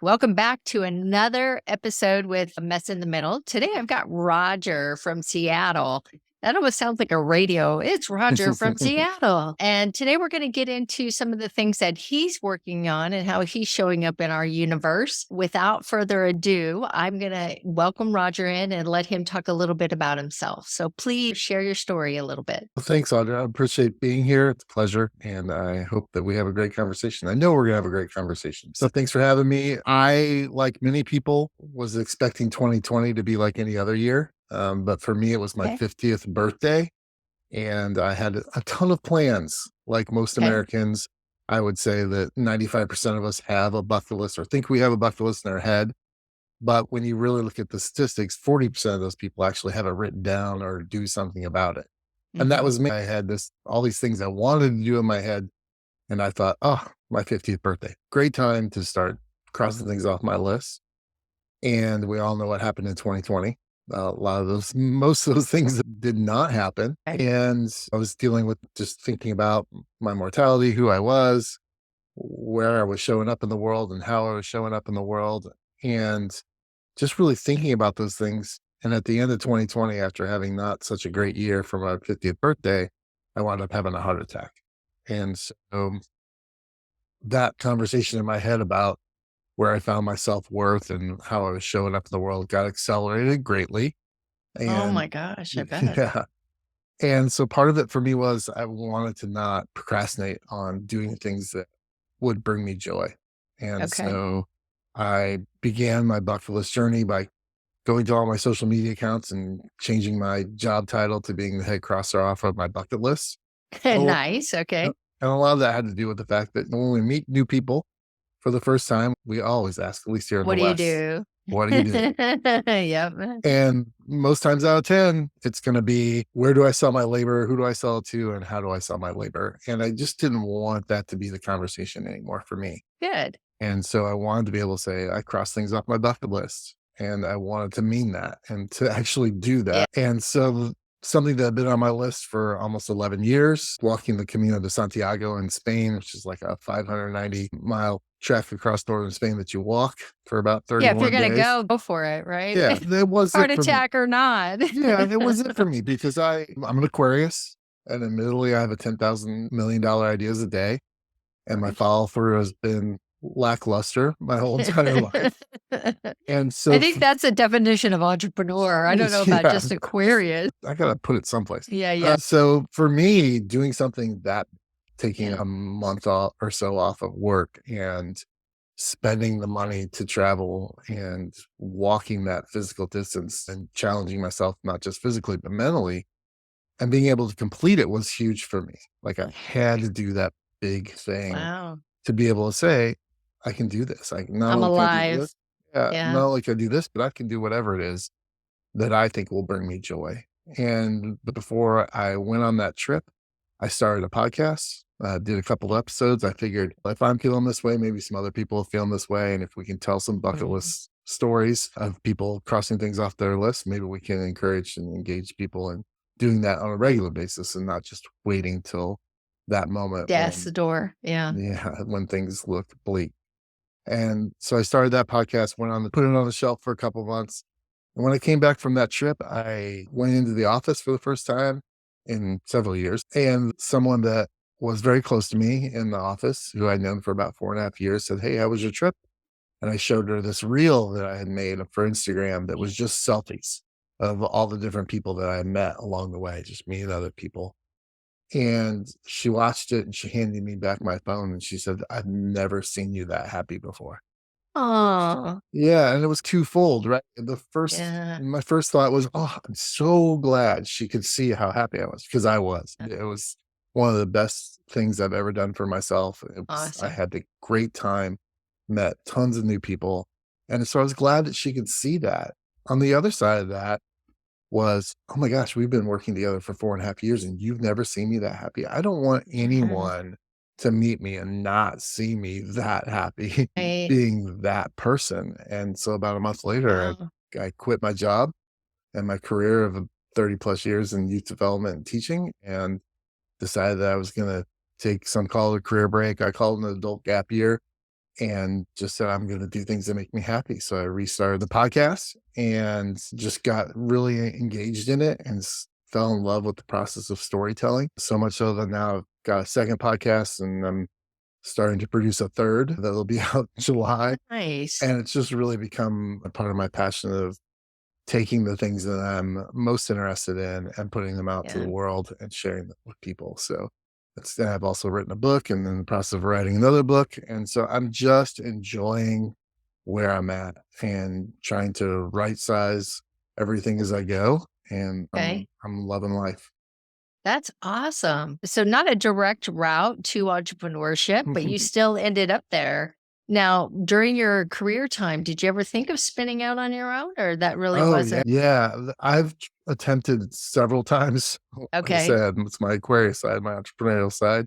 Welcome back to another episode with a mess in the middle. Today I've got Roger from Seattle. That almost sounds like a radio. It's Roger from Seattle. And today we're going to get into some of the things that he's working on and how he's showing up in our universe. Without further ado, I'm going to welcome Roger in and let him talk a little bit about himself. So please share your story a little bit. Well, thanks, Audra. I appreciate being here. It's a pleasure. And I hope that we have a great conversation. I know we're going to have a great conversation. So thanks for having me. I, like many people, was expecting 2020 to be like any other year. But for me, it was my Okay. 50th birthday. And I had a ton of plans. Like most Okay. Americans, I would say that 95% of us have a bucket list or think we have a bucket list in our head. But when you really look at the statistics, 40% of those people actually have it written down or do something about it. And that Mhm. was me. I had all these things I wanted to do in my head. And I thought, oh, my 50th birthday, great time to start crossing things off my list. And we all know what happened in 2020. Most of those things did not happen. Okay. And I was dealing with just thinking about my mortality, who I was, where I was showing up in the world and how I was showing up in the world. And just really thinking about those things. And at the end of 2020, after having not such a great year for my 50th birthday, I wound up having a heart attack. And so that conversation in my head about where I found my self-worth and how I was showing up in the world got accelerated greatly. Oh And my gosh, I bet. yeah. And so part of it for me was I wanted to not procrastinate on doing things that would bring me joy. And Okay. so I began my bucket list journey by going to all my social media accounts and changing my job title to being the head crosser off of my bucket list. And a Nice. and Okay. a lot of that had to do with the fact that when we meet new people for the first time, we always ask, at least here in the What do you West, do? what do you do? Yep. And most times out of 10, it's going to be, where do I sell my labor? Who do I sell it to? And how do I sell my labor? And I just didn't want that to be the conversation anymore for me. Good. And so I wanted to be able to say, I crossed things off my bucket list. And I wanted to mean that and to actually do Yeah. that. And so something that had been on my list for almost 11 years, walking the Camino de Santiago in Spain, which is like a 590-mile trek across northern Spain that you walk for about Yeah, if you're 31 gonna days. go for it, right? Yeah, that was Heart it for me. attack or not. Yeah, it was it for me because I'm an Aquarius. And admittedly, I have a $10,000 million ideas a day. And my Right. follow through has been lackluster my whole entire life. And I so, think that's a definition of entrepreneur. I don't know about yeah, just Aquarius. I gotta put it someplace. Yeah, yeah. So for me, doing something that taking Yeah. a month off or so off of work and spending the money to travel and walking that physical distance and challenging myself, not just physically, but mentally, and being able to complete it was huge for me. Like I had to do that big thing Wow. to be able to say, I can do this. I not I'm only can I do alive. this, yeah, Yeah. not only can I do this, but I can do whatever it is that I think will bring me joy. And before I went on that trip, I started a podcast, did a couple episodes. I figured if I'm feeling this way, maybe some other people are feeling this way. And if we can tell some bucket Mhm. list stories of people crossing things off their list, maybe we can encourage and engage people in doing that on a regular basis and not just waiting till that moment Death's when, the door. Yeah. yeah, when things look bleak. And so I started that podcast, put it on the shelf for a couple of months. And when I came back from that trip, I went into the office for the first time in several years. And someone that was very close to me in the office, who I'd known for about 4.5 years, said, "Hey, how was your trip?" And I showed her this reel that I had made for Instagram that was just selfies of all the different people that I had met along the way, just me and other people. And she watched it and she handed me back my phone and she said, "I've never seen you that happy before." Oh, Yeah, and it was twofold, right? yeah. My first thought was, "Oh, I'm so glad she could see how happy I was," because I was. It was one of the best things I've ever done for myself. I Awesome. had a great time, met tons of new people, and so I was glad that she could see that. On the other side of that was, "Oh my gosh, we've been working together for 4.5 years, and you've never seen me that happy." I don't want anyone to meet me and not see me that happy Right. being that person. And so about a month later, Wow. I quit my job and my career of 30 plus years in youth development and teaching and decided that I was going to take some call it a career break. I called it an adult gap year and just said, I'm going to do things that make me happy. So I restarted the podcast and just got really engaged in it and fell in love with the process of storytelling. So much so that now I've got a second podcast and I'm starting to produce a third that'll be out in July. Nice. And it's just really become a part of my passion of taking the things that I'm most interested in and putting them out to Yeah. the world and sharing them with people. So I've also written a book and in the process of writing another book. And so I'm just enjoying where I'm at and trying to right size everything as I go. And Okay. I'm loving life. That's awesome. So not a direct route to entrepreneurship, but you still ended up there. Now, during your career time, did you ever think of spinning out on your own, or that really Oh, yeah. wasn't? Yeah. I've attempted several times. Like I Okay. said, it's my Aquarius side, my entrepreneurial side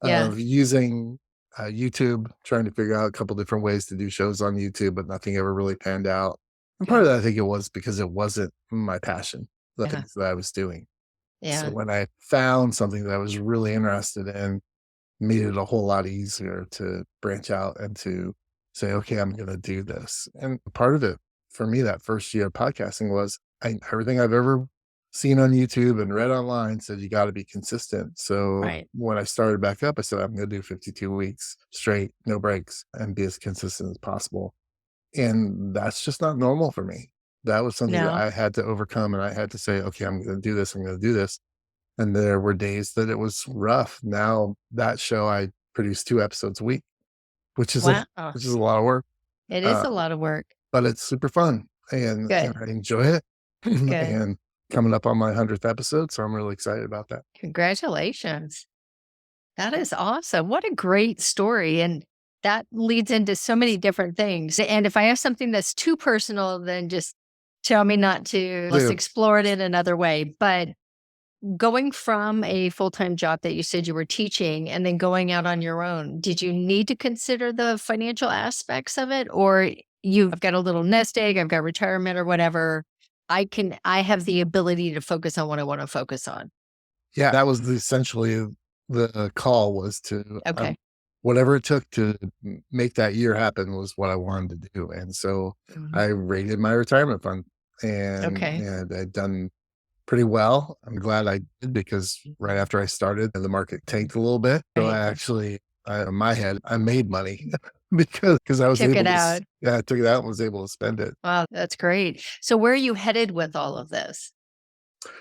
Yeah. of using YouTube, trying to figure out a couple different ways to do shows on YouTube, but nothing ever really panned out. And part Okay. of that, I think it was because it wasn't my passion, the Yeah. things that I was doing. So Yeah. when I found something that I was really interested in, made it a whole lot easier to branch out and to say, okay, I'm going to do this. And part of it for me that first year of podcasting was everything I've ever seen on YouTube and read online said you got to be consistent. So Right. when I started back up, I said, I'm going to do 52 weeks straight, no breaks, and be as consistent as possible. And that's just not normal for me. That was something that No. I had to overcome. And I had to say, okay, I'm going to do this. I'm going to do this. And there were days that it was rough. Now that show, I produce 2 episodes a week, Wow. which is a lot of work, It is uh, a lot of work. but it's super fun, and Good. I enjoy it. Good. And coming up on my 100th episode, so I'm really excited about that. Congratulations. That is awesome. What a great story. And that leads into so many different things. And if I have something that's too personal, then just tell me not to. Let's Dude, explore it in another way. But going from a full-time job that you said you were teaching and then going out on your own, did you need to consider the financial aspects of it? Or you've got a little nest egg, I've got retirement or whatever. I have the ability to focus on what I want to focus on. yeah, that was essentially the call was to, Okay. whatever it took to make that year happen was what I wanted to do. And so Mhm. I raided my retirement fund Okay. and I'd done pretty well. I'm glad I did because right after I started, the market tanked a little bit. So Right. in my head, I made money because I was Took it able to, out. yeah, I took it out and was able to spend it. Wow, that's great. So where are you headed with all of this?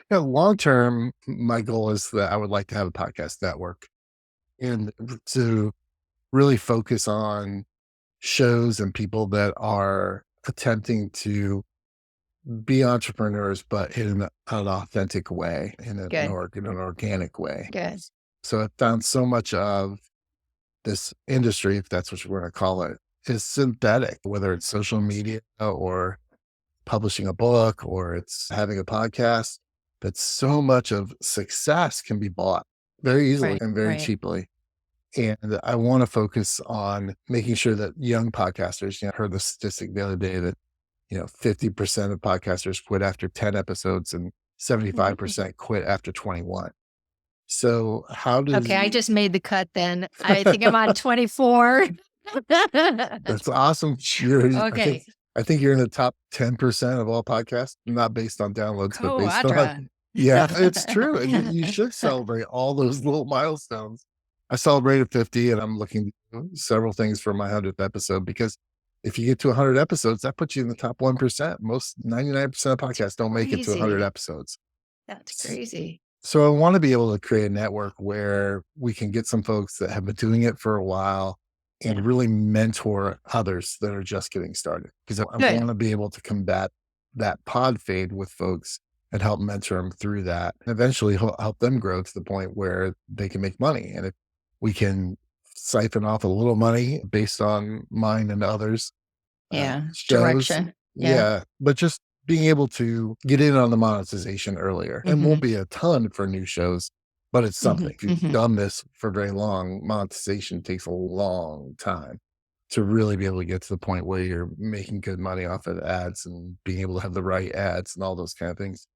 Yeah, long term, my goal is that I would like to have a podcast network and to really focus on shows and people that are attempting to be entrepreneurs, but in an authentic way, Good. in an organic way. Good. So I found so much of this industry, if that's what you want to call it, is synthetic, whether it's social media or publishing a book or it's having a podcast, that so much of success can be bought very easily Right. and very Right. cheaply. And I want to focus on making sure that young podcasters, I heard the statistic the other day that, 50% of podcasters quit after 10 episodes and Mhm. 75% quit after 21. So how does Okay, I just made the cut then. I think I'm on 24. that's awesome. Okay. I think you're in the top 10% of all podcasts, not based on downloads, but Go, based on, Audra. yeah, it's true. And you should celebrate all those little milestones. I celebrated 50 and I'm looking to do several things for my 100th episode because if you get to 100 episodes, that puts you in the top 1%. Most 99% of podcasts don't make it to 100 Crazy. episodes. That's crazy. So I want to be able to create a network where we can get some folks that have been doing it for a while Yeah. and really mentor others that are just getting started. Because I Good. want to be able to combat that pod fade with folks and help mentor them through that. And eventually help them grow to the point where they can make money. And if we can siphon off a little money based on mine and others Yeah. shows. Direction. Yeah. Yeah, but just being able to get in on the monetization earlier. It won't Mhm. be a ton for new shows, but it's something. Mhm. If you've Mhm. done this for very long, monetization takes a long time to really be able to get to the point where you're making good money off of ads and being able to have the right ads and all those kind of things.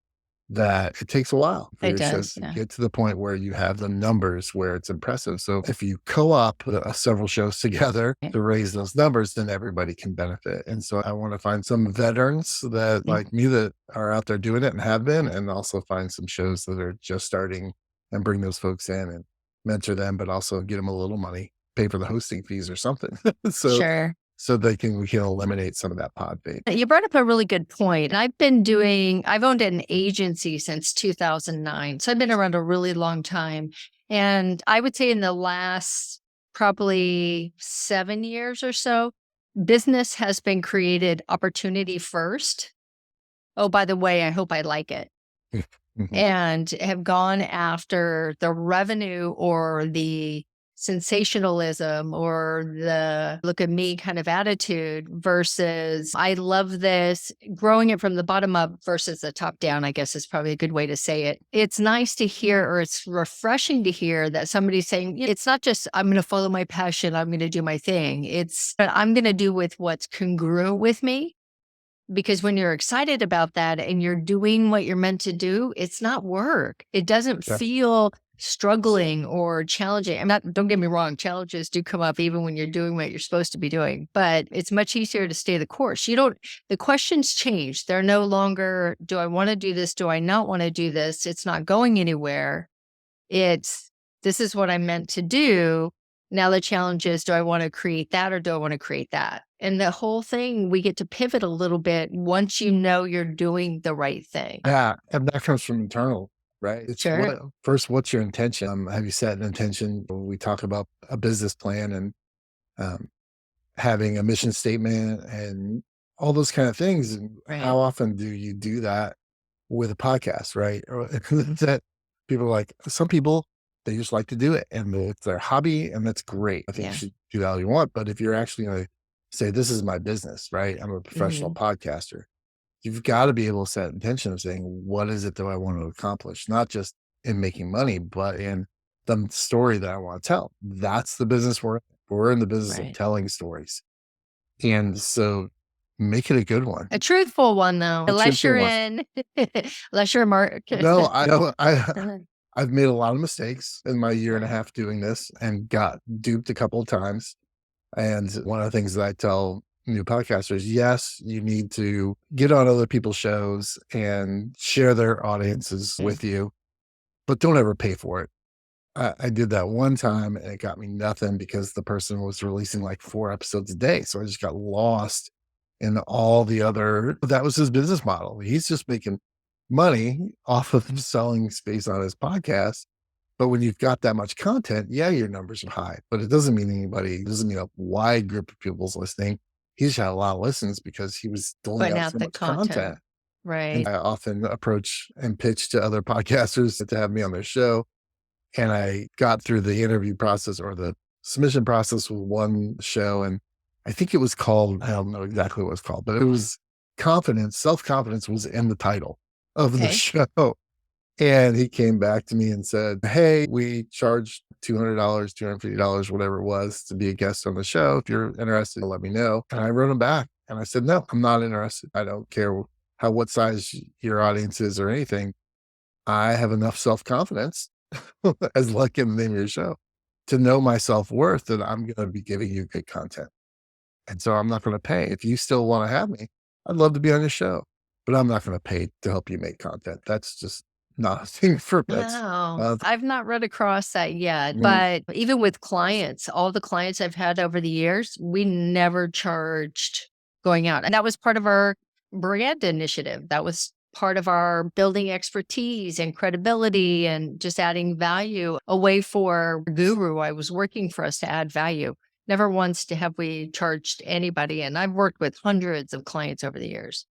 that it takes a while for It your show does. to Yeah. get to the point where you have the numbers where it's impressive. So if you co-op several shows together Yeah. to raise those numbers, then everybody can benefit. And so I want to find some veterans that Yeah. like me that are out there doing it and have been, and also find some shows that are just starting and bring those folks in and mentor them, but also get them a little money, pay for the hosting fees or something. so Sure. so we can eliminate some of that pod bait. You brought up a really good point. I've owned an agency since 2009. So I've been around a really long time. And I would say in the last probably 7 years or so, business has been created opportunity first. Oh, by the way, I hope I like it. Mhm. And have gone after the revenue or the sensationalism or the look at me kind of attitude versus I love this, growing it from the bottom up versus the top down, I guess is probably a good way to say it. It's nice to hear, or it's refreshing to hear that somebody's saying, it's not just, I'm going to follow my passion, I'm going to do my thing. It's, I'm going to do with what's congruent with me. Because when you're excited about that and you're doing what you're meant to do, it's not work. It doesn't Yeah. feel struggling or challenging. Don't get me wrong, challenges do come up even when you're doing what you're supposed to be doing, but it's much easier to stay the course. The questions change. They're no longer, do I want to do this? Do I not want to do this? It's not going anywhere. It's, this is what I meant to do. Now the challenge is, do I want to create that or do I want to create that? And the whole thing, we get to pivot a little bit once you know you're doing the right thing. Yeah. And that comes from internal, right? It's Sure. first, what's your intention? Have you set an intention? We talk about a business plan and um, having a mission statement and all those kind of things. And Right. how often do you do that with a podcast, right? Or that people are like, some people, they just like to do it and it's their hobby and that's great. I think you Yeah. should do that all you want. But if you're actually going to say, this is my business, right? I'm a professional Hmm. podcaster. You've got to be able to set intention of saying, what is it that I want to accomplish? Not just in making money, but in the story that I want to tell. That's the business we're in. We're in the business of Right. telling stories. And so make it a good one. A truthful one, though, A unless truthful you're one. in, unless you're a mark. No, I don't. I've made a lot of mistakes in my year and a half doing this and got duped a couple of times. And one of the things that I tell new podcasters, yes, you need to get on other people's shows and share their audiences with you, but don't ever pay for it. I did that one time and it got me nothing because the person was releasing like 4 episodes a day. So I just got lost in all the other, that was his business model. He's just making money off of selling space on his podcast. But when you've got that much content, yeah, your numbers are high, but it doesn't mean it doesn't mean a wide group of people's listening. He just had a lot of listens because he was doling Putting out out so the much content. content. And Right. I often approach and pitch to other podcasters to have me on their show. And I got through the interview process or the submission process with one show. And I think it was called, I don't know exactly what it was called, but it was confidence, self-confidence was in the title of the Okay. show. And he came back to me and said, hey, we charge $200, $250, whatever it was to be a guest on the show. If you're interested, let me know. And I wrote him back and I said, no, I'm not interested. I don't care what size your audience is or anything. I have enough self-confidence as luck in the name of your show to know my self-worth that I'm going to be giving you good content. And so I'm not going to pay. If you still want to have me, I'd love to be on your show, but I'm not going to pay to help you make content. That's just not a thing for that's No, I've not run across that yet, mm, but even with clients, all the clients I've had over the years, we never charged going out. And that was part of our brand initiative. That was part of our building expertise and credibility and just adding value, a way for Guru I was working for us to add value. Never once have we charged anybody. And I've worked with hundreds of clients over the years.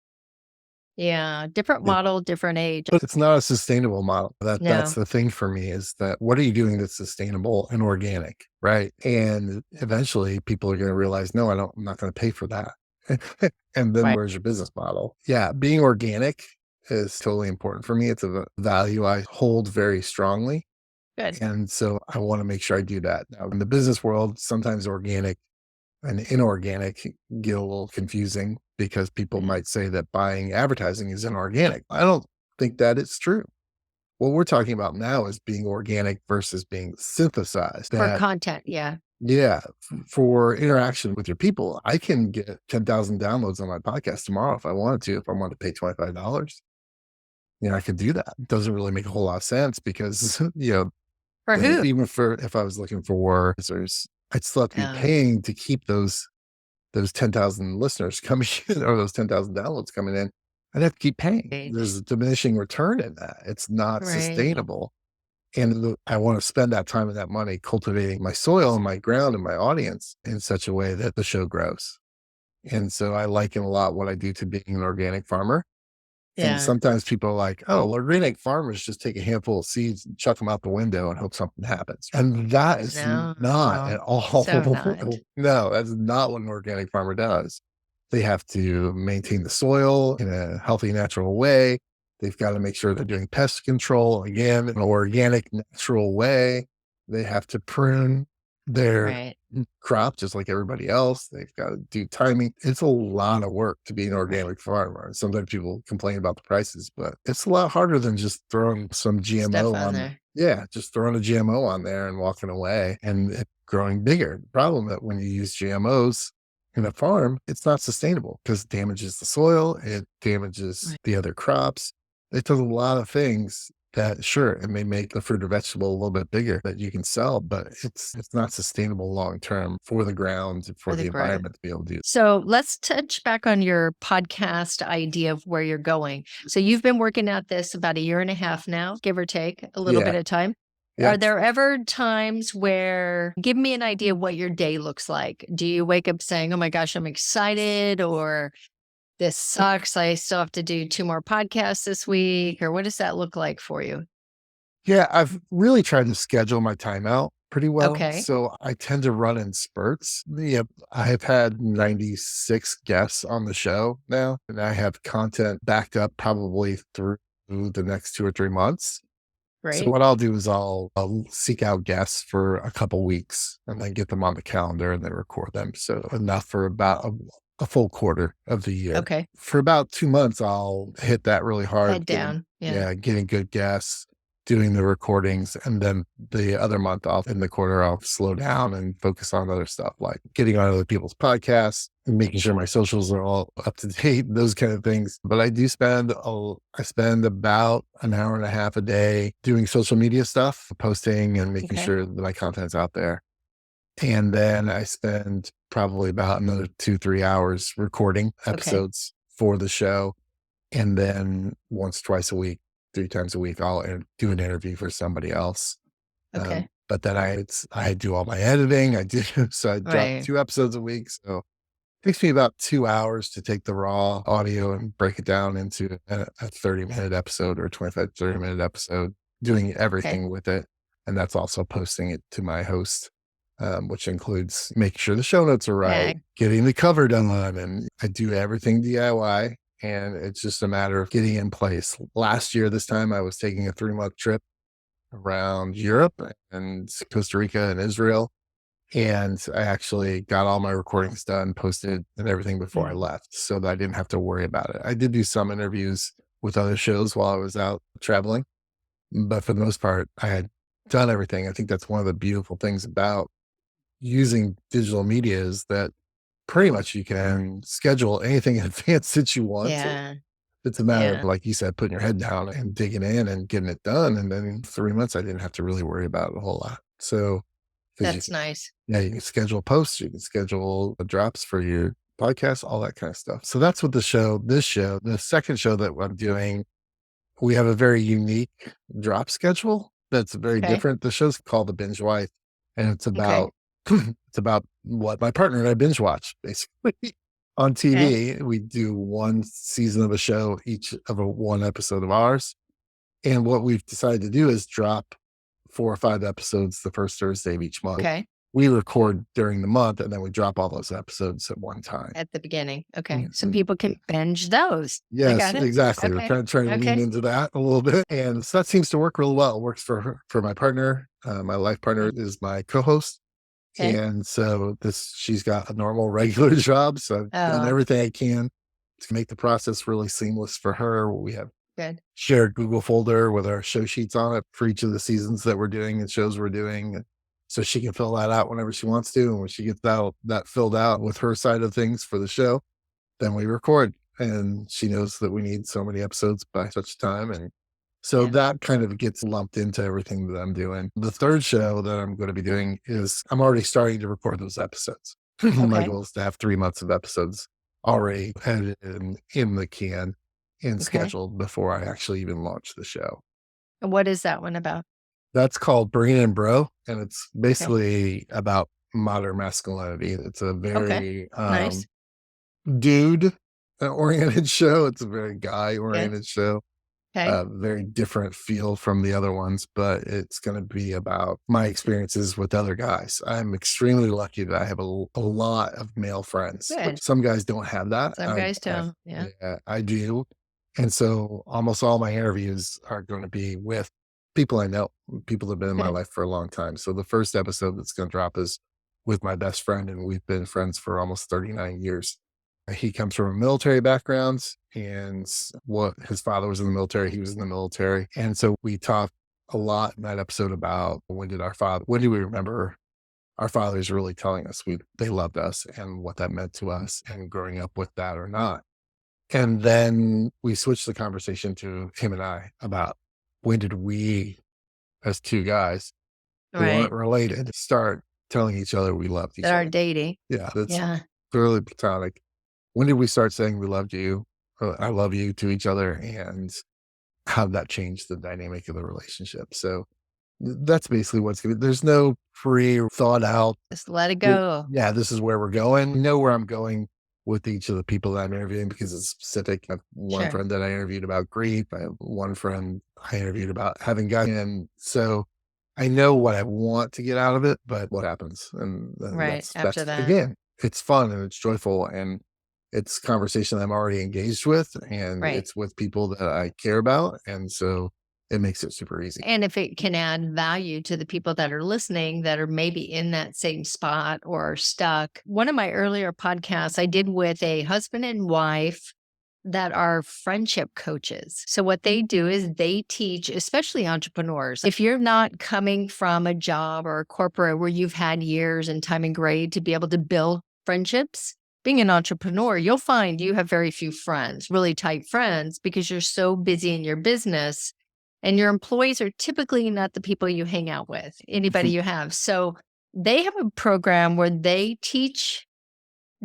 Yeah, different yeah. model, different age. But it's not a sustainable model. That's No, the thing for me is that what are you doing that's sustainable and organic, right? And eventually people are going to realize, no, I'm not going to pay for that. And then right. where's your business model? Yeah, being organic is totally important for me. It's a value I hold very strongly. Good. And so I want to make sure I do that. Now, in the business world, sometimes organic and inorganic get a little confusing because people Yeah. might say that buying advertising is inorganic. I don't think that it's true. What we're talking about now is being organic versus being synthesized. For That, content. Yeah. yeah, for interaction with your people, I can get 10,000 downloads on my podcast tomorrow if I wanted to. If I wanted to pay $25, I could do that. It doesn't really make a whole lot of sense because, For who? even if I was looking for users, I'd still have to be paying to keep those 10,000 listeners coming in or those 10,000 downloads coming in. I'd have to keep paying. Right. There's a diminishing return in that. It's not Right. sustainable. And I want to spend that time and that money cultivating my soil and my ground and my audience in such a way that the show grows. And so I liken a lot what I do to being an organic farmer. And Yeah. sometimes people are like, oh, organic farmers just take a handful of seeds and chuck them out the window and hope something happens. And that is No, not at all. so not. No, that's not what an organic farmer does. They have to maintain the soil in a healthy, natural way. They've got to make sure they're doing pest control, again, in an organic, natural way. They have to prune their Right. crop just like everybody else. They've got to do timing. It's a lot of work to be an organic farmer. Sometimes people complain about the prices, but it's a lot harder than just throwing some GMO Stuff on on there. Yeah, just throwing a GMO on there and walking away and it growing bigger. The problem that when you use GMOs in a farm, it's not sustainable because it damages the soil, it damages Right. the other crops. It does a lot of things that, sure, it may make the fruit or vegetable a little bit bigger that you can sell, but it's not sustainable long term for the ground, for the ground. environment to be able to do. So let's touch back on your podcast idea of where you're going. So you've been working at this about a year and a half now, give or take a little Yeah. bit of time. Yeah. Are there ever times where, give me an idea of what your day looks like? Do you wake up saying, oh my gosh, I'm excited, or this sucks, I still have to do 2 more podcasts this week, or what does that look like for you? Yeah, I've really tried to schedule my time out pretty well. Okay. So I tend to run in spurts. Yeah, I have had 96 guests on the show now, and I have content backed up probably through the next 2 or 3 months. So Great. what I'll do is I'll seek out guests for a couple weeks and then get them on the calendar and then record them. So enough for about a full quarter of the year. Okay. For about 2 months, I'll hit that really hard. Head down. Yeah. Getting good guests, doing the recordings. And then the other month in the quarter, I'll slow down and focus on other stuff like getting on other people's podcasts and making sure my socials are all up to date, those kind of things. But I do spend about an hour and a half a day doing social media stuff, posting and making Okay. sure that my content's out there. And then I spend probably about another 2-3 hours recording episodes for the show. And then once, twice a week, 3 times a week, I'll do an interview for somebody else. Okay. But then I do all my editing. So I drop Right. 2 episodes a week. So it takes me about 2 hours to take the raw audio and break it down into a 30-minute episode or a 25, 30-minute episode, doing everything with it. And that's also posting it to my host, which includes making sure the show notes are right, getting the cover done, and I do everything DIY. And it's just a matter of getting in place. Last year, this time, I was taking a 3-month trip around Europe and Costa Rica and Israel. And I actually got all my recordings done, posted and everything before I left so that I didn't have to worry about it. I did do some interviews with other shows while I was out traveling, but for the most part, I had done everything. I think that's one of the beautiful things about using digital media is that pretty much you can schedule anything in advance that you want to. It's a matter of, like you said, putting your head down and digging in and getting it done. And then in 3 months, I didn't have to really worry about it a whole lot. So That's nice. Yeah, you can schedule posts, you can schedule drops for your podcast, all that kind of stuff. So that's what the second show that I'm doing, we have a very unique drop schedule that's very different. The show's called The Binge Wife, and it's about it's about what my partner and I binge watch, basically. On TV, we do 1 season of a show, each of 1 episode of ours. And what we've decided to do is drop 4 or 5 episodes the first Thursday of each month. We record during the month and then we drop all those episodes at one time. At the beginning. Some people can binge those. Yes, exactly. We're trying to lean into that a little bit. And so that seems to work real well. It works for my partner. My life partner is my co-host. And so she's got a normal, regular job. So I've done everything I can to make the process really seamless for her. We have Good. shared Google folder with our show sheets on it for each of the seasons that we're doing and shows we're doing. So she can fill that out whenever she wants to. And when she gets that filled out with her side of things for the show, then we record. And she knows that we need so many episodes by such time. And so Yeah. that kind of gets lumped into everything that I'm doing. The third show that I'm going to be doing is I'm already starting to record those episodes. My Okay. goal is to have 3 months of episodes already edited and in the can and Okay. scheduled before I actually even launch the show. And what is that one about? That's called Bring It In Bro, and it's Okay. basically about modern masculinity. It's a Okay. very Nice. dude oriented show. It's a very guy Good. oriented show. Okay. Very different feel from the other ones, but it's going to be about my experiences with other guys. I'm extremely lucky that I have a lot of male friends, Good. which some guys don't have that. Some guys don't. Yeah. Yeah, I do. And so almost all my interviews are going to be with people I know, people that have been in my Good. life for a long time. So the first episode that's going to drop is with my best friend, and we've been friends for almost 39 years. He comes from a military background, and what his father was in the military, he was in the military. And so we talked a lot in that episode about when do we remember our fathers really telling us they loved us and what that meant to us and growing up with that or not. And then we switched the conversation to him and I about when did we, as two guys who Right. aren't related, start telling each other we loved each That other. are dating. Yeah, that's Yeah. clearly platonic. When did we start saying we loved you, or I love you to each other, and how that changed the dynamic of the relationship? So that's basically there's no pre thought out. Just let it go. Yeah, this is where we're going. I know where I'm going with each of the people that I'm interviewing because it's specific. I have one Sure. friend that I interviewed about grief. I have one friend I interviewed about having guys. And so I know what I want to get out of it, but what happens? And Right. that's After that. again, it's fun and it's joyful and it's conversation I'm already engaged with and Right. it's with people that I care about. And so it makes it super easy. And if it can add value to the people that are listening that are maybe in that same spot or are stuck. One of my earlier podcasts I did with a husband and wife that are friendship coaches. So what they do is they teach, especially entrepreneurs. If you're not coming from a job or a corporate where you've had years and time and grade to be able to build friendships, being an entrepreneur, you'll find you have very few friends, really tight friends, because you're so busy in your business and your employees are typically not the people you hang out with, anybody you have. So they have a program where they teach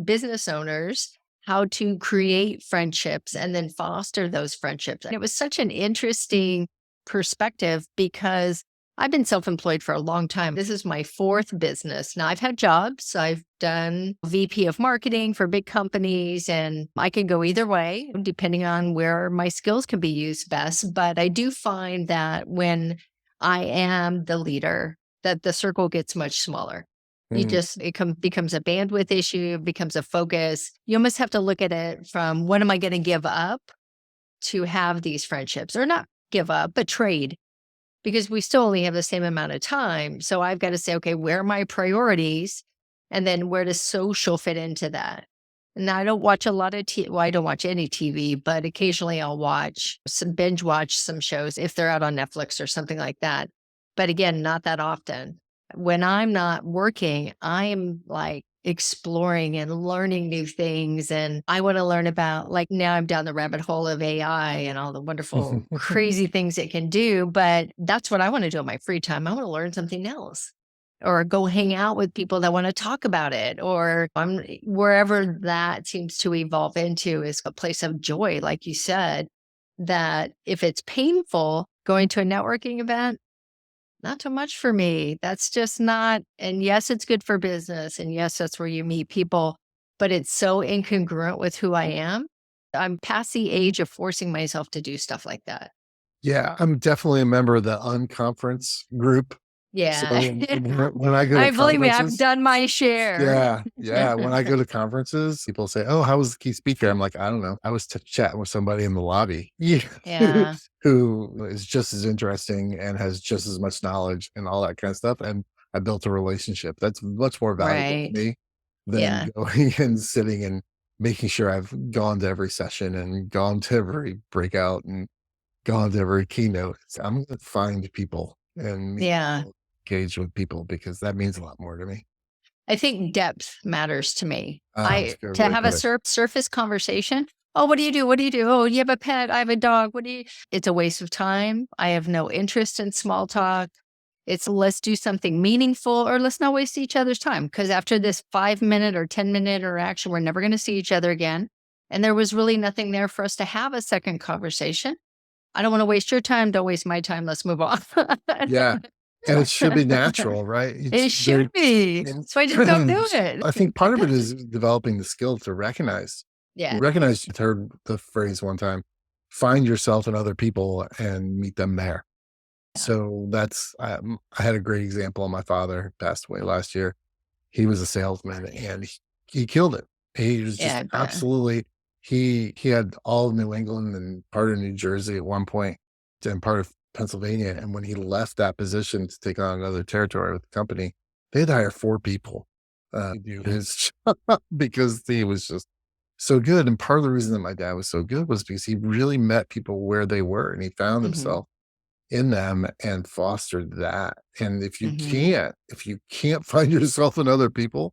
business owners how to create friendships and then foster those friendships. And it was such an interesting perspective because I've been self-employed for a long time. This is my fourth business. Now I've had jobs. I've done VP of marketing for big companies and I can go either way depending on where my skills can be used best. But I do find that when I am the leader, that the circle gets much smaller. Mm, Becomes a bandwidth issue, becomes a focus. You almost have to look at it from what am I going to give up to have these friendships or not give up, but trade because we still only have the same amount of time. So I've got to say, okay, where are my priorities? And then where does social fit into that? Now, I don't watch a lot of TV. Well, I don't watch any TV, but occasionally I'll binge watch some shows if they're out on Netflix or something like that. But again, not that often. When I'm not working, I'm like exploring and learning new things. And I want to learn about, like, now I'm down the rabbit hole of AI and all the wonderful, crazy things it can do. But that's what I want to do in my free time. I want to learn something else or go hang out with people that want to talk about it, or wherever that seems to evolve into is a place of joy, like you said, that if it's painful going to a networking event, not too much for me. That's just not, and yes, it's good for business. And yes, that's where you meet people, but it's so incongruent with who I am. I'm past the age of forcing myself to do stuff like that. yeah, I'm definitely a member of the unconference group. So Yeah. when I go to I believe me, I've conferences, done my share. yeah. When I go to conferences, people say, "Oh, how was the key speaker?" I'm like, "I don't know. I was chatting with somebody in the lobby, yeah, Yeah. who is just as interesting and has just as much knowledge and all that kind of stuff." And I built a relationship that's much more valuable to Right. me than Yeah. going and sitting and making sure I've gone to every session and gone to every breakout and gone to every keynote. So I'm going to find people and Yeah. engage with people because that means a lot more to me. I think depth matters to me. That's a good To way to have a put it. surface conversation. Oh, what do you do? What do you do? Oh, you have a pet. I have a dog. What do you? It's a waste of time. I have no interest in small talk. It's let's do something meaningful or let's not waste each other's time. Because after this 5 minute or 10 minute interaction, we're never going to see each other again. And there was really nothing there for us to have a second conversation. I don't want to waste your time. Don't waste my time. Let's move on. Yeah. And it should be natural, right? It should be. and So I just don't do it. I think part of it is developing the skill to recognize. Yeah. Recognize, I heard the phrase one time, find yourself in other people and meet them there. So that's, I had a great example. My father passed away last year. He was a salesman and he killed it. He was just Yeah, I bet. absolutely, he had all of New England and part of New Jersey at one point and part of Pennsylvania. And when he left that position to take on another territory with the company, they had to hire 4 people to do his job because he was just so good. And part of the reason that my dad was so good was because he really met people where they were and he found Mhm, himself in them and fostered that. And mhm. if you can't find yourself in other people,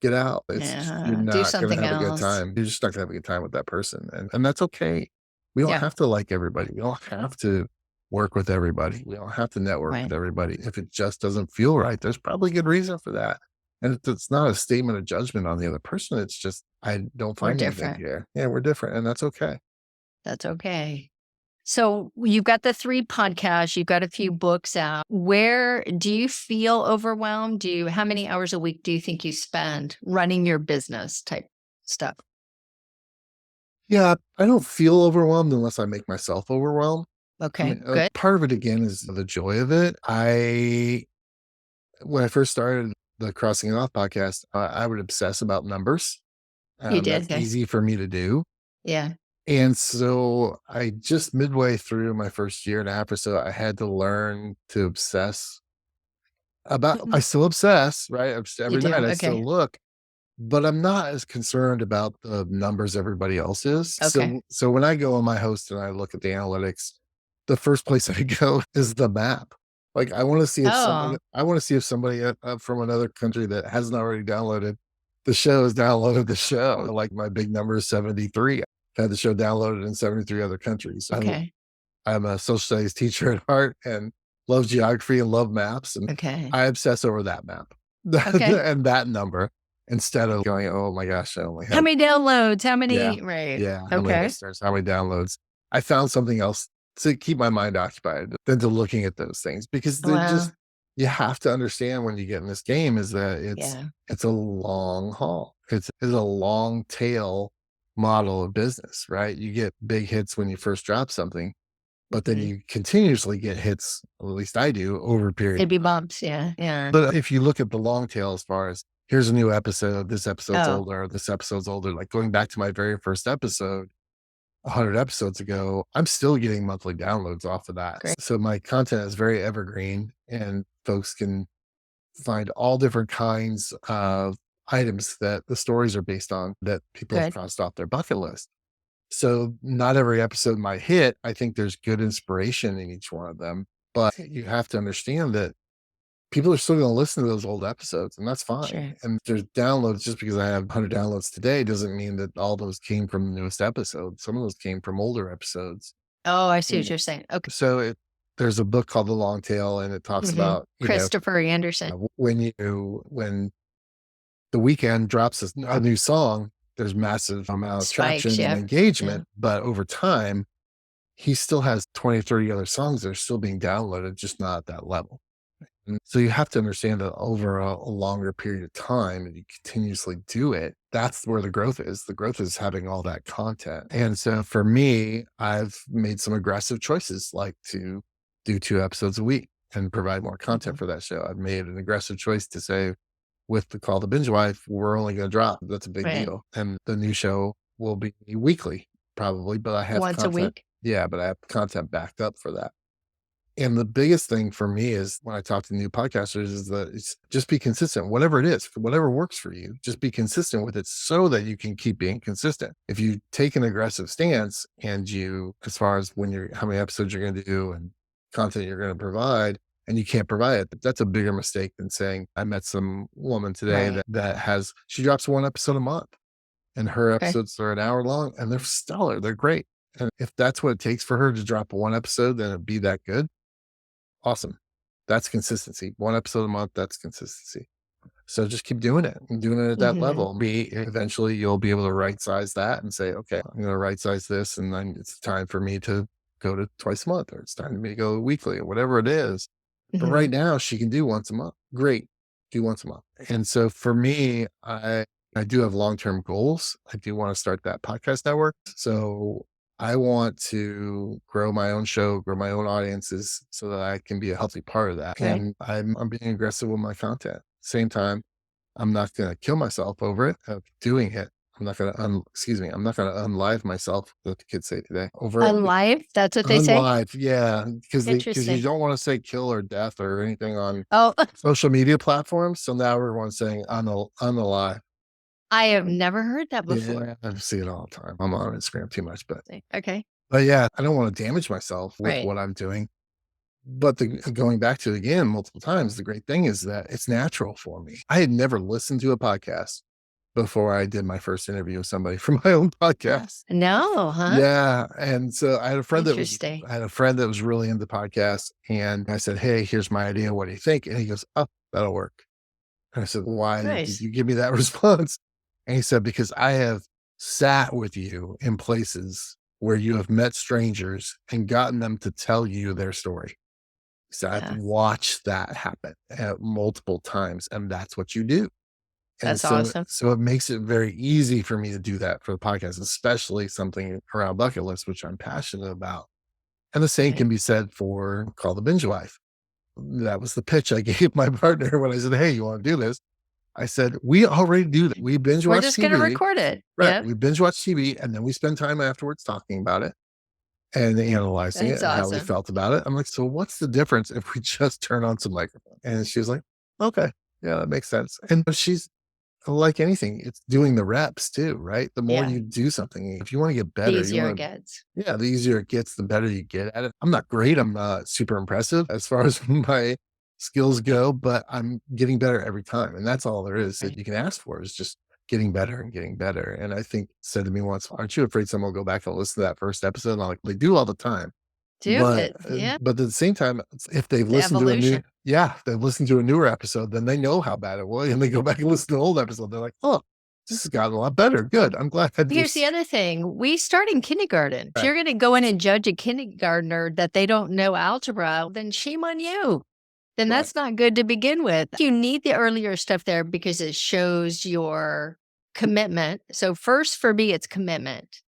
get out. You're Yeah, do not going to something have a good else. time. You're just not going to have a good time with that person. And that's okay. We don't Yeah, have to like everybody. We don't have to work with everybody. We don't have to network with right. everybody. If it just doesn't feel right, there's probably a good reason for that. And it's not a statement of judgment on the other person. It's just, I don't We're find anything different. here. Yeah, we're different. And that's okay. That's okay. So you've got the 3 podcasts, you've got a few books out. Where do you feel overwhelmed? How many hours a week do you think you spend running your business type stuff? Yeah, I don't feel overwhelmed unless I make myself overwhelmed. I Okay, mean, good. part of it again is the joy of it. When I first started the Crossing It Off podcast, I would obsess about numbers. You did? That's Okay. easy for me to do. Yeah. And so I just midway through my first year and a half or so, I had to learn to obsess I still obsess, right? You Every do? night I Okay. still look, but I'm not as concerned about the numbers everybody else is. Okay. So when I go on my host and I look at the analytics, the first place I go is the map. Like Oh, I want to see if somebody from another country that hasn't already downloaded the show has downloaded the show. Like my big number is 73. I had the show downloaded in 73 other countries. okay. I'm a social studies teacher at heart and love geography and love maps. And Okay. I obsess over that map Okay. and that number instead of going, oh my gosh, I only How had, many downloads? How yeah, many right. yeah, how many Okay. listeners, how many downloads. I found something else to keep my mind occupied than to looking at those things because they're just, Wow. you have to understand when you get in this game is that Yeah. it's a long haul. It's a long tail model of business, right? You get big hits when you first drop something, but then Mhm. you continuously get hits, or at least I do, over a period. It'd be bumps. Yeah. Yeah. But if you look at the long tail as far as here's a new episode, Oh, this episode's older, like going back to my very first episode 100 episodes ago, I'm still getting monthly downloads off of that. great. So my content is very evergreen and folks can find all different kinds of items that the stories are based on that people have Good. crossed off their bucket list. So not every episode might hit. I think there's good inspiration in each one of them, but you have to understand that people are still going to listen to those old episodes and that's fine. Sure. And there's downloads just because I have 100 downloads today doesn't mean that all those came from the newest episode. Some of those came from older episodes. Oh, I see what Yeah. you're saying. Okay. So there's a book called The Long Tail and it talks Mhm. about, Christopher Anderson. when the weekend drops a new song, there's massive amount of Spikes, traction and yeah. Yeah. engagement, but over time, he still has 20, 30 other songs that are still being downloaded, just not at that level. And so you have to understand that over a longer period of time and you continuously do it, that's where the growth is. The growth is having all that content. And so for me, I've made some aggressive choices like to do 2 episodes a week and provide more content Mhm. for that show. I've made an aggressive choice to say, with the Call the Binge Wife, we're only going to drop. That's a big Right. deal. And the new show will be weekly, probably, but I have Once a content. week? Yeah, but I have content backed up for that. And the biggest thing for me is when I talk to new podcasters is that it's just be consistent, whatever it is, whatever works for you, just be consistent with it so that you can keep being consistent. If you take an aggressive stance and you, as far as how many episodes you're going to do and content you're going to provide, and you can't provide it, that's a bigger mistake than saying, I met some woman today Right. she drops one episode a month and her Okay. episodes are an hour long and they're stellar. They're great. And if that's what it takes for her to drop one episode, then it'd be that good. Awesome. That's consistency. One episode a month, that's consistency. So just keep doing it and doing it at that Hmm. level. Eventually you'll be able to right size that and say, okay, I'm going to right size this. And then it's time for me to go to twice a month, or it's time for me to go weekly, or whatever it is. But Hmm. right now she can do once a month. Great. Do once a month. And so for me, I do have long-term goals. I do want to start that podcast network. So I want to grow my own show, grow my own audiences so that I can be a healthy part of that. Okay. And I'm being aggressive with my content. Same time, I'm not going to kill myself over it of doing it. I'm not going to, I'm not going to unlive myself, what the kids say today, over it. Unlive, that's what they say? Unlive, yeah, because you Interesting. don't want to say kill or death or anything on Oh, social media platforms. So now everyone's saying unalive. I have never heard that before. Yeah, I see it all the time. I'm on Instagram too much, Okay. but yeah, I don't want to damage myself with Right. what I'm doing. But going back to it again multiple times, the great thing is that it's natural for me. I had never listened to a podcast before I did my first interview with somebody from my own podcast. No, huh? Yeah, and so Interesting. I had a friend that was really into podcasts, and I said, "Hey, here's my idea. What do you think?" And he goes, "Oh, that'll work." And I said, "Why did Nice. you give me that response?" And he said, "Because I have sat with you in places where you have met strangers and gotten them to tell you their story. So I've Yeah, watched that happen multiple times, and that's what you do." And that's awesome. so it makes it very easy for me to do that for the podcast, especially something around bucket list, which I'm passionate about. And the same Right. can be said for Call the Binge Wife. That was the pitch I gave my partner when I said, "Hey, you want to do this?" I said, "We already do that. We binge We're watch just gonna TV." record it. Right. Yep. We binge watch TV and then we spend time afterwards talking about it and analyzing it That's and how we awesome. felt about it. I'm like, "So what's the difference if we just turn on some microphone?" And she's like, "Okay. Yeah, that makes sense." And she's like anything, it's doing the reps too, right? The more Yeah. you do something, if you want to get The better, easier it gets. yeah, the easier it gets, the better you get at it. I'm not great. I'm not super impressive as far as my skills go, but I'm getting better every time. And that's all there is that Right. you can ask for is just getting better and getting better. And I think said to me once, "Aren't you afraid someone will go back and listen to that first episode?" And I'm like, "They do all the time." Do it. Yeah. But at the same time, if they've The listened to evolution. they've listened to a newer episode, then they know how bad it was, and they go back and listen to the old episode. They're like, "Oh, this has gotten a lot better. Good. I'm glad I Here's the just." other thing. We start in kindergarten. If Right. you're gonna go in and judge a kindergartner that they don't know algebra, then shame on you. Then Right. that's not good to begin with. You need the earlier stuff there because it shows your commitment. So first for me, it's commitment.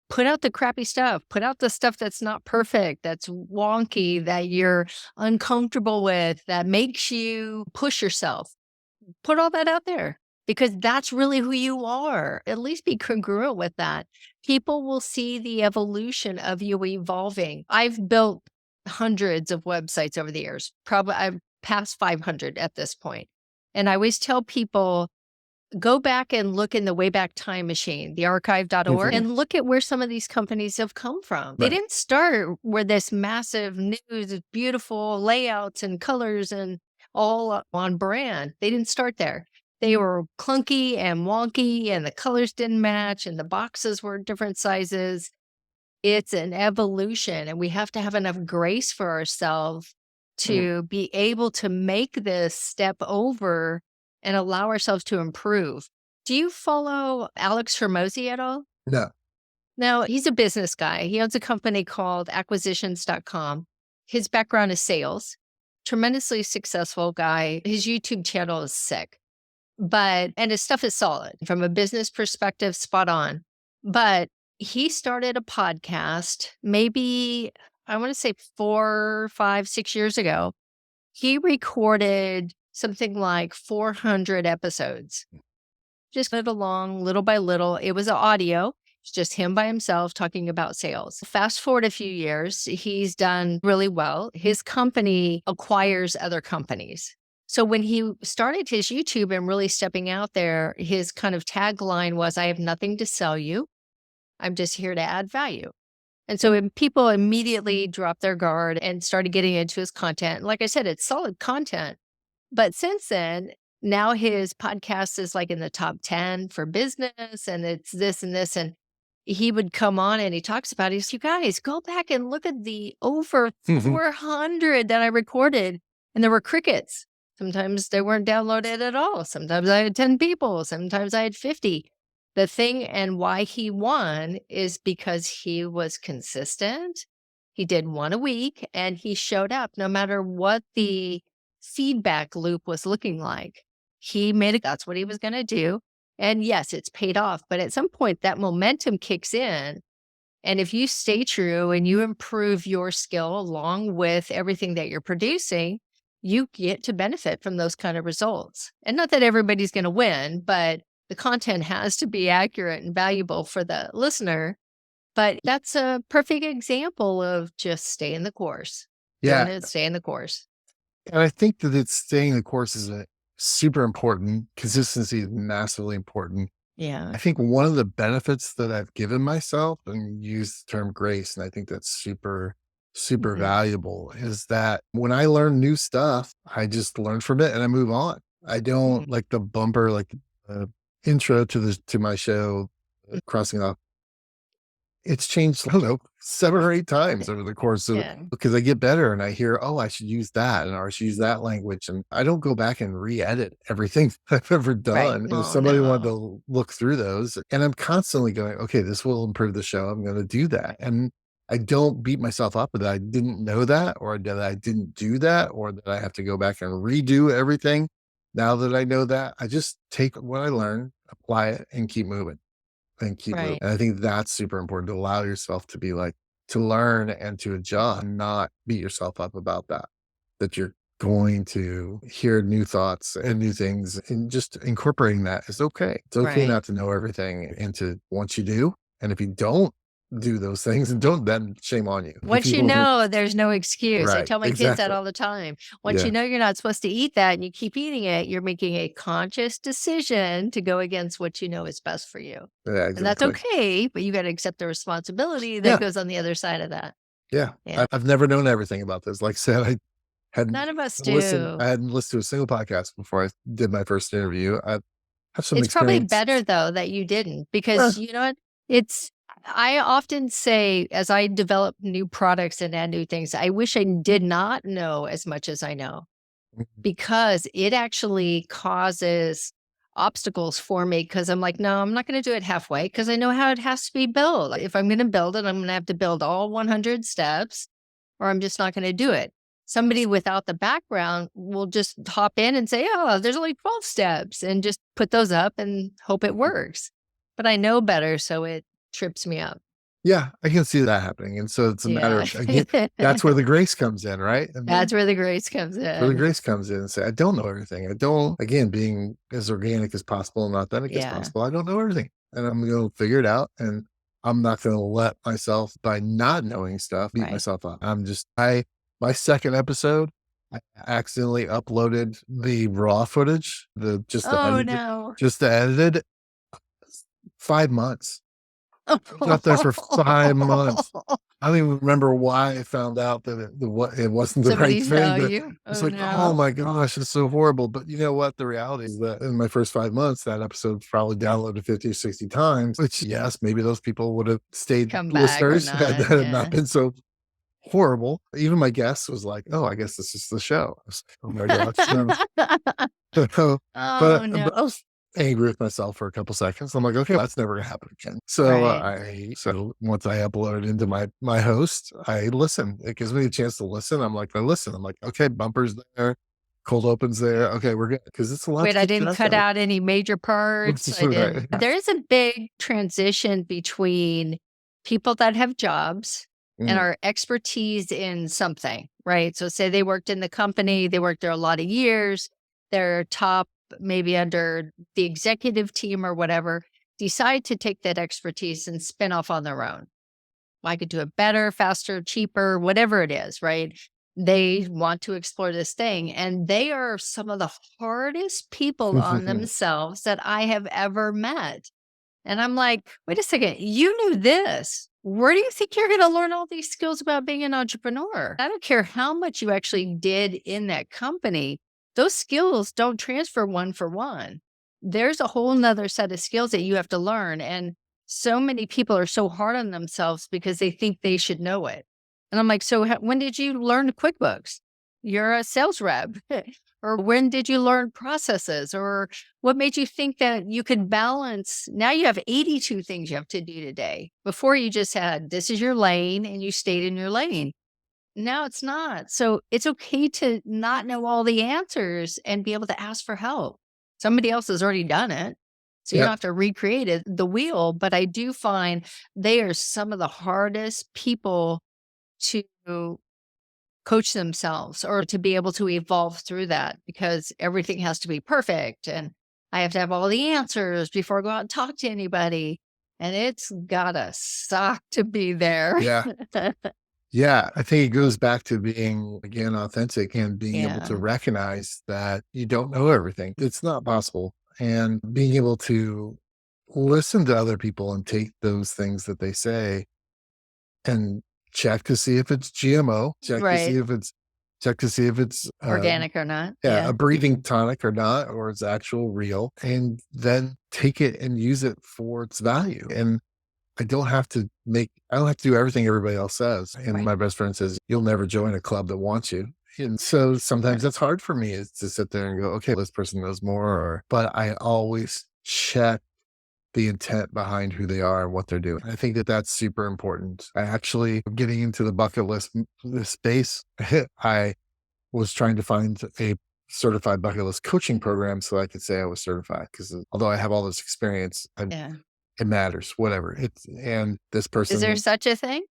Put out the crappy stuff. Put out the stuff that's not perfect, that's wonky, that you're uncomfortable with, that makes you push yourself. Put all that out there because that's really who you are. At least be congruent with that. People will see the evolution of you evolving. I've built hundreds of websites over the years. Probably I've passed 500 at this point. And I always tell people go back and look in the Wayback Time Machine, the archive.org, Mhm. and look at where some of these companies have come from. They Right. didn't start with this massive news, beautiful layouts and colors and all on brand. They didn't start there. They were clunky and wonky, and the colors didn't match, and the boxes were different sizes. It's an evolution, and we have to have enough grace for ourselves Mhm. to be able to make this step over and allow ourselves to improve. Do you follow Alex Hormozy at all? No. Now, he's a business guy. He owns a company called acquisitions.com. His background is sales, tremendously successful guy. His YouTube channel is sick, and his stuff is solid from a business perspective, spot on. But he started a podcast maybe, I want to say 4, 5, 6 years ago. He recorded something like 400 episodes, just went along little by little. It was audio. It's just him by himself talking about sales. Fast forward a few years, he's done really well. His company acquires other companies. So when he started his YouTube and really stepping out there, his kind of tagline was, I have nothing to sell you. I'm just here to add value. And so people immediately dropped their guard and started getting into his content. Like I said, it's solid content. But since then, now his podcast is like in the top 10 for business, and it's this and this. And he would come on and he talks about it. He's, you guys, go back and look at the over 400 that I recorded, and there were crickets. Sometimes they weren't downloaded at all. Sometimes I had 10 people. Sometimes I had 50. The thing and why he won is because he was consistent. He did one a week and he showed up no matter what the feedback loop was looking like. He made it, that's what he was going to do. And yes, it's paid off. But at some point, that momentum kicks in. And if you stay true and you improve your skill along with everything that you're producing, you get to benefit from those kind of results. And not that everybody's going to win, but the content has to be accurate and valuable for the listener. But that's a perfect example of just stay in the course. Yeah. Doing it, stay in the course. And I think that it's staying the course is super important. Consistency is massively important. Yeah. I think one of the benefits that I've given myself, and use the term grace, and I think that's super valuable, is that when I learn new stuff, I just learn from it and I move on. I don't like the bumper, like the intro to my show, crossing off. It's changed, I don't know, 7 or 8 times over the course of because I get better and I hear, oh, I should use that, or I should use that language. And I don't go back and re-edit everything I've ever done. If somebody wanted to look through those, and I'm constantly going, okay, this will improve the show. I'm going to do that. And I don't beat myself up that I didn't know that, or that I didn't do that, or that I have to go back and redo everything. Now that I know that, I just take what I learn, apply it, and keep moving. And keep moving. And I think that's super important, to allow yourself to be like, to learn and to adjust, and not beat yourself up about that you're going to hear new thoughts and new things, and just incorporating that is okay. It's okay not to know everything, and to, once you do, and if you don't do those things and don't, then shame on you. Once you know, there's no excuse. I tell my kids that all the time. Once you know you're not supposed to eat that and you keep eating it, you're making a conscious decision to go against what you know is best for you. Yeah, and that's okay, but you got to accept the responsibility that goes on the other side of that. Yeah. I've never known everything about this. Like I said, I hadn't None of us do. I hadn't listened to a single podcast before I did my first interview. I have some It's probably experience. better though that you didn't, because you know what? I often say, as I develop new products and add new things, I wish I did not know as much as I know, because it actually causes obstacles for me. Because I'm like, no, I'm not going to do it halfway, because I know how it has to be built. If I'm going to build it, I'm going to have to build all 100 steps, or I'm just not going to do it. Somebody without the background will just hop in and say, oh, there's only 12 steps, and just put those up and hope it works. But I know better, so it trips me up. Yeah, I can see that happening. And so it's a matter of, again, that's where the grace comes in, right? That's where the grace comes in. Where the grace comes in, and say, I don't know everything. I don't, again, being as organic as possible and authentic as possible, I don't know everything. And I'm going to figure it out. And I'm not going to let myself, by not knowing stuff, beat myself up. My second episode, I accidentally uploaded the raw footage, just the edited, 5 months. I was up there for 5 months. I don't even remember why I found out that it wasn't the right thing. It's like, oh my gosh, it's so horrible. But you know what? The reality is that in my first 5 months, that episode probably downloaded 50 or 60 times, which, yes, maybe those people would have stayed listeners had that had not been so horrible. Even my guest was like, oh, I guess this is the show. I was like, oh my gosh. No. But I was angry with myself for a couple seconds. I'm like, okay, that's never gonna happen again. So so once I upload it into my host, I listen. It gives me a chance to listen. I'm like, I listen. I'm like, okay, bumpers there, cold opens there. Okay, we're good, because it's a lot. Wait, I didn't cut out any major parts. There is a big transition between people that have jobs and are expertise in something, right? So say they worked in the company, they worked there a lot of years, they're top, maybe under the executive team or whatever. decide to take that expertise and spin off on their own. I could do it better, faster, cheaper, whatever it is, right? They want to explore this thing. And they are some of the hardest people on themselves that I have ever met. And I'm like, wait a second, you knew this. Where do you think you're going to learn all these skills about being an entrepreneur? I don't care how much you actually did in that company. Those skills don't transfer one for one. There's a whole nother set of skills that you have to learn. And so many people are so hard on themselves because they think they should know it. And I'm like, so when did you learn QuickBooks? You're a sales rep. Or when did you learn processes? Or what made you think that you could balance? Now you have 82 things you have to do today. Before you just had, this is your lane and you stayed in your lane. Now it's not. So it's okay to not know all the answers and be able to ask for help. Somebody else has already done it. So you don't Yep. have to recreate the wheel. But I do find they are some of the hardest people to coach themselves or to be able to evolve through that because everything has to be perfect and I have to have all the answers before I go out and talk to anybody. And it's gotta suck to be there. Yeah. Yeah. I think it goes back to being, again, authentic and being able to Yeah. recognize that you don't know everything. It's not possible. And being able to listen to other people and take those things that they say and check to see if it's GMO, Right. check to see if it's, Organic or not. yeah, a Yeah. breathing tonic or not, or it's actual real, and then take it and use it for its value. And I don't have to do everything everybody else says. And Right. my best friend says, you'll never join a club that wants you. And so sometimes Right. that's hard for me is to sit there and go, okay, this person knows more. But I always check the intent behind who they are and what they're doing. I think that that's super important. I actually, getting into the bucket list this space, I was trying to find a certified bucket list coaching program so I could say I was certified. Because although I have all this experience, Yeah. it matters, whatever. And this Is there person, such a thing?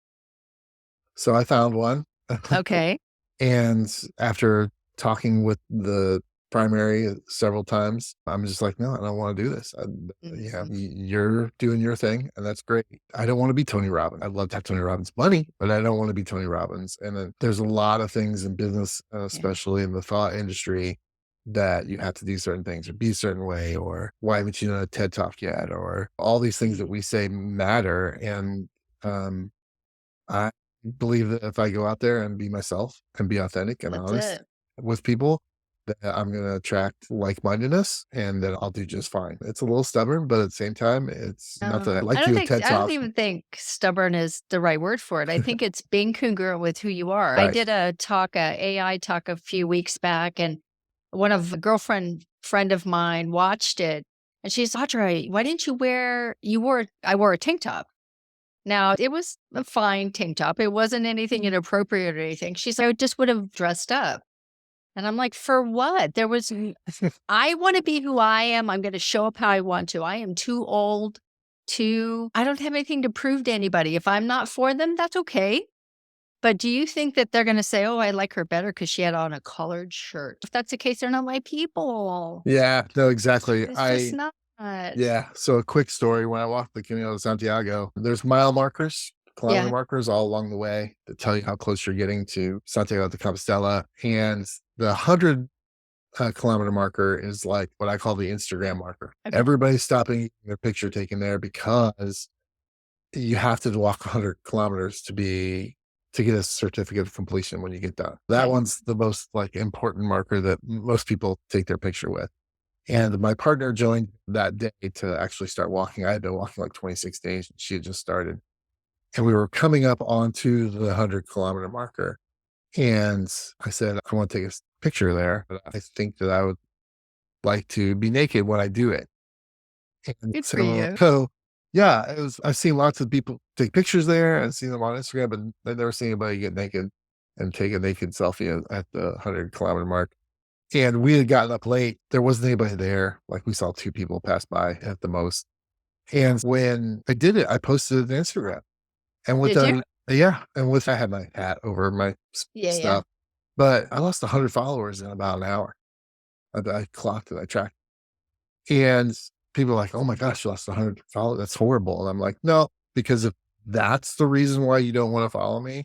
so I found one. Okay. And after talking with the primary several times, I'm just like, no, I don't want to do this. Yeah, Mhm. you're doing your thing, and that's great. I don't want to be Tony Robbins. I'd love to have Tony Robbins' money, but I don't want to be Tony Robbins. And then there's a lot of things in business, Yeah. especially in the thought industry, that you have to do certain things or be a certain way, or why haven't you done a TED Talk yet, or all these things that we say matter. And um, I believe that if I go out there and be myself and be authentic and That's honest it. with people, that I'm going to attract like-mindedness and that I'll do just fine. It's a little stubborn, but at the same time, it's not that I like to do a TED I don't Talk. even think stubborn is the right word for it. I think it's being congruent with who you are. I Right. did a talk, a AI talk a few weeks back, and one of a friend of mine watched it and she's, Audra, why didn't you I wore a tank top. Now it was a fine tank top. It wasn't anything inappropriate or anything. She's like, I just would have dressed up. And I'm like, for what? I want to be who I am. I'm going to show up how I want to. I am too old I don't have anything to prove to anybody. If I'm not for them, that's okay. But do you think that they're going to say, oh, I like her better because she had on a collared shirt? If that's the case, they're not my people. Yeah, no, exactly. It's just not. Yeah. So a quick story, when I walked the Camino de Santiago, there's mile markers, kilometer Yeah. markers all along the way that tell you how close you're getting to Santiago de Compostela. And the 100 kilometer marker is like what I call the Instagram marker. Okay. Everybody's stopping their picture taken there because you have to walk 100 kilometers to get a certificate of completion when you get done. That Okay. one's the most like important marker that most people take their picture with. And my partner joined that day to actually start walking. I had been walking like 26 days and she had just started. And we were coming up onto the 100 kilometer marker. And I said, I want to take a picture there, but I think that I would like to be naked when I do it. And Good for you. so yeah, I've seen lots of people take pictures there and seen them on Instagram, but I've never seen anybody get naked and take a naked selfie at the 100 kilometer mark. And we had gotten up late. There wasn't anybody there. Like we saw two people pass by at the most. And when I did it, I posted it on Instagram. And Did you? I had my hat over my Yeah. stuff, but I lost 100 followers in about an hour. I clocked it, I tracked. And people are like, oh my gosh, you lost 100 followers. That's horrible. And I'm like, no, because if that's the reason why you don't want to follow me,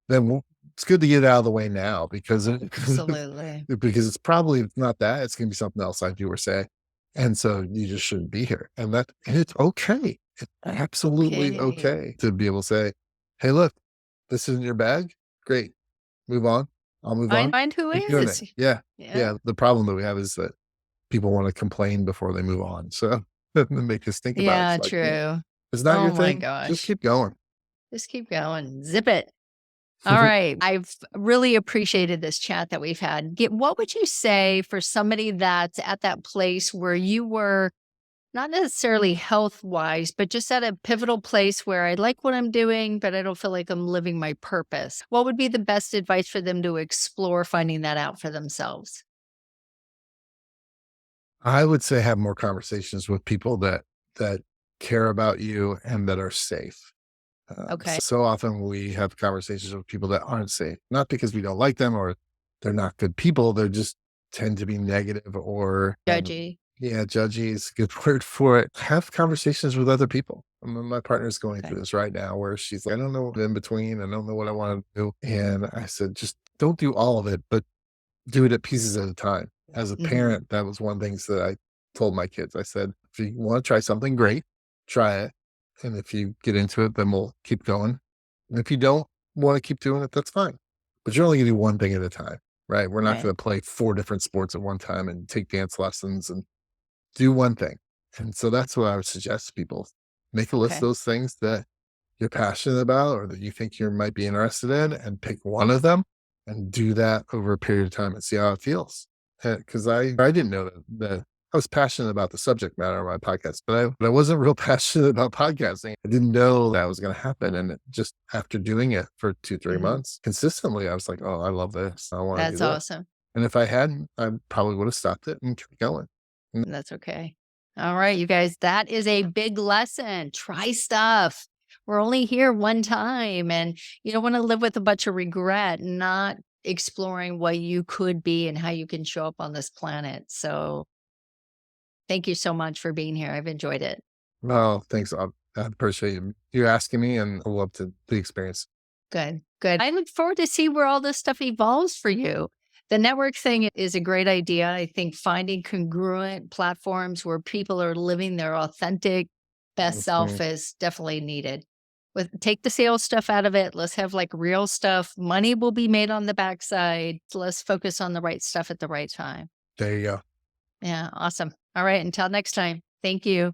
then it's good to get it out of the way now Absolutely. because it's probably not that. It's going to be something else I do or say. And so you just shouldn't be here. And it's okay. It's absolutely Okay. okay to be able to say, hey, look, this isn't your bag. Great. Move on. I'll move on. Find who Keep doing is. it. Yeah. Yeah. Yeah. The problem that we have is that people want to complain before they move on. So that make us think about it. Yeah, It's like, man, true. it's not Oh your my thing. Just gosh. keep going. Just keep going. Zip it. All right. I've really appreciated this chat that we've had. What would you say for somebody that's at that place where you were not necessarily health wise, but just at a pivotal place where I like what I'm doing, but I don't feel like I'm living my purpose? What would be the best advice for them to explore finding that out for themselves? I would say have more conversations with people that care about you and that are safe. Okay. So often we have conversations with people that aren't safe, not because we don't like them or they're not good people. They just tend to be negative or Judgy. yeah, judgy is a good word for it. Have conversations with other people. My partner's going Okay. through this right now where she's like, I don't know what in between. I don't know what I want to do. And I said, just don't do all of it, but do it at pieces at a time. As a Hmm. parent, that was one of the things that I told my kids. I said, if you want to try something great, try it. And if you get into it, then we'll keep going. And if you don't want to keep doing it, that's fine. But you're only going to do one thing at a time, right? We're not Right. going to play 4 different sports at one time and take dance lessons and do one thing. And so that's what I would suggest to people. Make a list of Okay. those things that you're passionate about or that you think you might be interested in and pick one of them and do that over a period of time and see how it feels. Because I didn't know that I was passionate about the subject matter of my podcast, but I wasn't real passionate about podcasting. I didn't know that was going to happen. And just after doing it for 2, 3 Hmm. months consistently, I was like, oh, I love this. I want to do That's this. awesome. And if I hadn't, I probably would have stopped it and kept going. And That's okay. All right, you guys, that is a big lesson. Try stuff. We're only here one time, and you don't want to live with a bunch of regret, not exploring what you could be and how you can show up on this planet. So, thank you so much for being here. I've enjoyed it. oh, thanks. I appreciate you asking me and I love the experience. Good, good. I look forward to see where all this stuff evolves for you. The network thing is a great idea. I think finding congruent platforms where people are living their authentic best self Mhm. is definitely needed. With take the sales stuff out of it. Let's have like real stuff. Money will be made on the backside. Let's focus on the right stuff at the right time. There you go. Yeah, awesome. All right, until next time. Thank you.